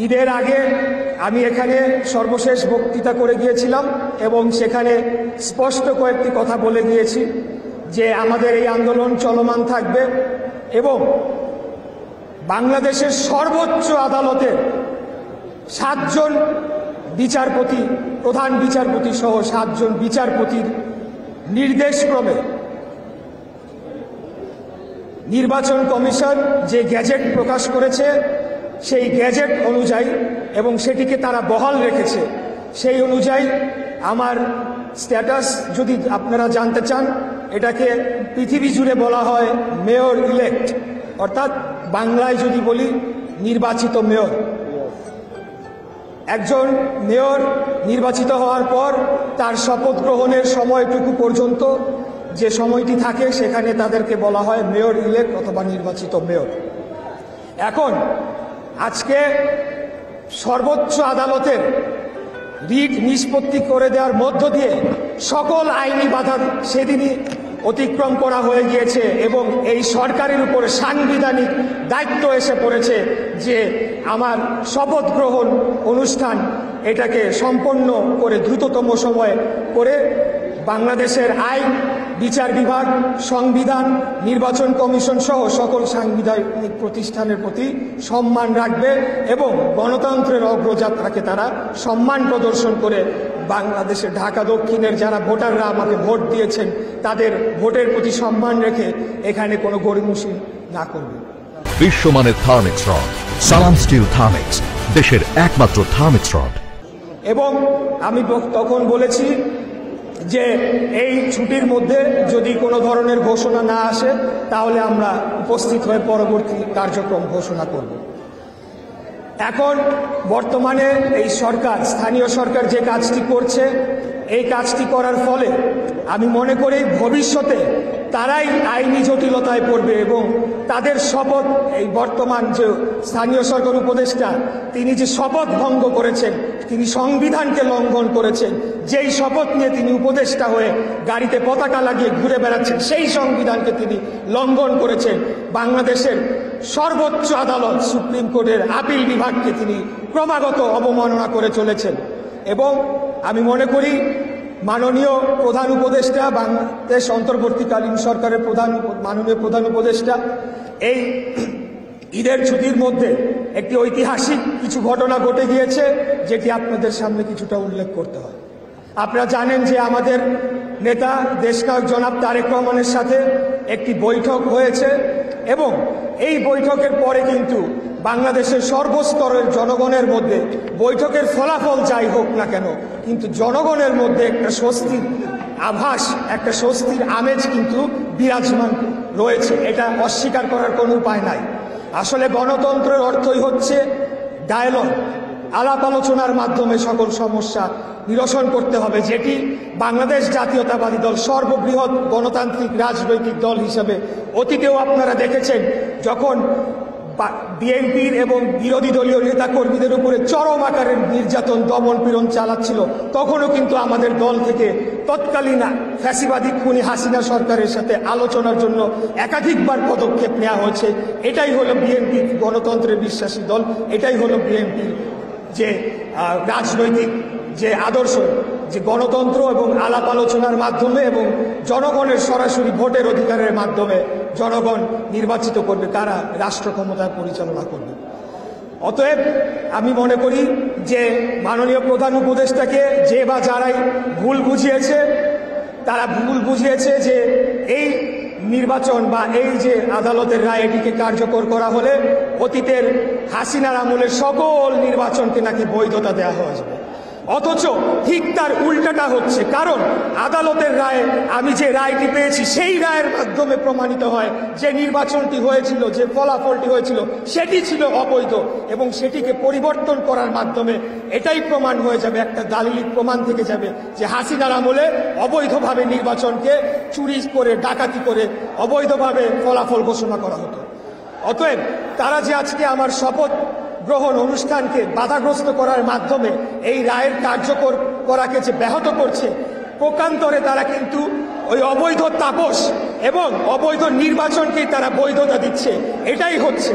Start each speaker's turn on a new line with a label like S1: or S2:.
S1: ঈদের আগে আমি এখানে সর্বশেষ বক্তৃতা করে গিয়েছিলাম এবং সেখানে স্পষ্ট কয়েকটি কথা বলে গিয়েছি যে আমাদের এই আন্দোলন চলমান থাকবে এবং বাংলাদেশের সর্বোচ্চ আদালতে 7 জন বিচারপতি, প্রধান বিচারপতি সহ 7 জন বিচারপতির নির্দেশক্রমে নির্বাচন কমিশন যে গ্যাজেট প্রকাশ করেছে সেই গ্যাজেট অনুযায়ী এবং সেটিকে তারা বহাল রেখেছে, সেই অনুযায়ী আমার স্ট্যাটাস যদি আপনারা জানতে চান, এটাকে পৃথিবী জুড়ে বলা হয় মেয়র ইলেক্ট, অর্থাৎ বাংলায় যদি বলি নির্বাচিত মেয়র। একজন মেয়র নির্বাচিত হওয়ার পর তার শপথ গ্রহণের সময়টুকু পর্যন্ত যে সময়টি থাকে সেখানে তাদেরকে বলা হয় মেয়র ইলেক্ট অথবা নির্বাচিত মেয়র। এখন আজকে সর্বোচ্চ আদালতের রিট নিষ্পত্তি করে দেওয়ার মধ্য দিয়ে সকল আইনি বাধা সেদিনই অতিক্রম করা হয়ে গিয়েছে এবং এই সরকারের উপরে সাংবিধানিক দায়িত্ব এসে পড়েছে যে আমার শপথ গ্রহণ অনুষ্ঠান এটাকে সম্পন্ন করে দ্রুততম সময়ে করে বাংলাদেশের আইন, বিচার বিভাগ, সংবিধান, নির্বাচন কমিশন সহ সকল সাংবিধানিক প্রতিষ্ঠানের প্রতি সম্মান রাখবে এবং গণতন্ত্রের অগ্রযাত্রাকে তারা সম্মান প্রদর্শন করে বাংলাদেশের ঢাকা দক্ষিণের যারা ভোটাররা আমাকে ভোট দিয়েছেন তাদের ভোটের প্রতি সম্মান রেখে এখানে কোনো গড়িমসি না করবে।
S2: বিশ্বমানের থার্মিক্স রড, সালাম স্টিল থার্মিক্স, দেশের একমাত্র থার্মিক্স রড।
S1: এবং আমি তখন বলেছি যে এই ছুটির মধ্যে যদি কোনো ধরনের ঘোষণা না আসে তাহলে আমরা উপস্থিত হয়ে পরবর্তী কার্যক্রম ঘোষণা করব। এখন বর্তমানে এই সরকার, স্থানীয় সরকার যে কাজটি করছে, এই কাজটি করার ফলে আমি মনে করি ভবিষ্যতে তারাই আইনি জটিলতায় পড়বে এবং তাদের শপথ, এই বর্তমান যে স্থানীয় সরকার উপদেষ্টা তিনি যে শপথ ভঙ্গ করেছেন, তিনি সংবিধানকে লঙ্ঘন করেছেন, যেই শপথ নিয়ে তিনি উপদেষ্টা হয়ে গাড়িতে পতাকা লাগিয়ে ঘুরে বেড়াচ্ছেন সেই সংবিধানকে তিনি লঙ্ঘন করেছেন। বাংলাদেশের সর্বোচ্চ আদালত সুপ্রিম কোর্টের আপিল বিভাগকে তিনি ক্রমাগত অবমাননা করে চলেছেন এবং আমি মনে করি মাননীয় প্রধান উপদেষ্টা, বাংলাদেশ অন্তর্বর্তীকালীন সরকারের মাননীয় প্রধান উপদেষ্টা এই ঈদের ছুটির মধ্যে একটি ঐতিহাসিক কিছু ঘটনা ঘটে গিয়েছে যেটি আপনাদের সামনে কিছুটা উল্লেখ করতে হয়। আপনারা জানেন যে আমাদের নেতা দেশনায়ক জনাব তারেক রহমানের সাথে একটি বৈঠক হয়েছে এবং এই বৈঠকের পরে কিন্তু বাংলাদেশের সর্বস্তরের জনগণের মধ্যে বৈঠকের ফলাফল যাই হোক না কেন, কিন্তু জনগণের মধ্যে একটা স্বস্তির আভাস, একটা স্বস্তির আমেজ কিন্তু বিরাজমান রয়েছে। এটা অস্বীকার করার কোনো উপায় নাই। আসলে গণতন্ত্রের অর্থই হচ্ছে ডায়ালগ, আলাপ আলোচনার মাধ্যমে সকল সমস্যা নিরসন করতে হবে, যেটি বাংলাদেশ জাতীয়তাবাদী দল সর্ববৃহৎ গণতান্ত্রিক রাজনৈতিক দল হিসেবে অতীতেও আপনারা দেখেছেন যখন বিএনপির এবং বিরোধী দলীয় নেতাকর্মীদের উপরে চরম আকারের নির্যাতন, দমন পীড়ন চালাচ্ছিল, তখনও কিন্তু আমাদের দল থেকে তৎকালীন ফ্যাসিবাদী খুনি হাসিনা সরকারের সাথে আলোচনার জন্য একাধিকবার পদক্ষেপ নেওয়া হয়েছে। এটাই হলো বিএনপি, গণতন্ত্রের বিশ্বাসী দল, এটাই হলো বিএনপির যে রাজনৈতিক যে আদর্শ, যে গণতন্ত্র এবং আলাপ আলোচনার মাধ্যমে এবং জনগণের সরাসরি ভোটের অধিকারের মাধ্যমে জনগণ নির্বাচিত করবে, তারা রাষ্ট্র ক্ষমতায় পরিচালনা করবে। অতএব আমি মনে করি যে মাননীয় প্রধান উপদেষ্টাকে যে বা যারাই ভুল বুঝিয়েছে, তারা ভুল বুঝিয়েছে যে এই নির্বাচন বা এই যে আদালতের রায় এটিকে কার্যকর করা হলে অতীতের হাসিনার আমলের সকল নির্বাচনকে নাকি বৈধতা দেওয়া হয়ে যাবে। অথচ ঠিক তার উল্টাটা হচ্ছে, কারণ আদালতের রায়ে আমি যে রায়টি পেয়েছি সেই রায়ের মাধ্যমে প্রমাণিত হয় যে নির্বাচনটি হয়েছিল, যে ফলাফলটি হয়েছিল সেটি ছিল অবৈধ এবং সেটিকে পরিবর্তন করার মাধ্যমে এটাই প্রমাণ হয়ে যাবে, একটা দালিলিক প্রমাণ থেকে যাবে যে হাসিনার আমলে অবৈধভাবে নির্বাচনকে চুরি করে, ডাকাতি করে অবৈধভাবে ফলাফল ঘোষণা করা হতো। অতএব তারা যে আজকে আমার শপথ গ্রহণ অনুষ্ঠানকে বাধাগ্রস্ত করার মাধ্যমে এই রায়ের কার্যকর করাকে যে ব্যাহত করছে, প্রকান্তরে তারা কিন্তু ওই অবৈধ তাপস এবং অবৈধ নির্বাচনকেই তারা বৈধতা দিচ্ছে। এটাই হচ্ছে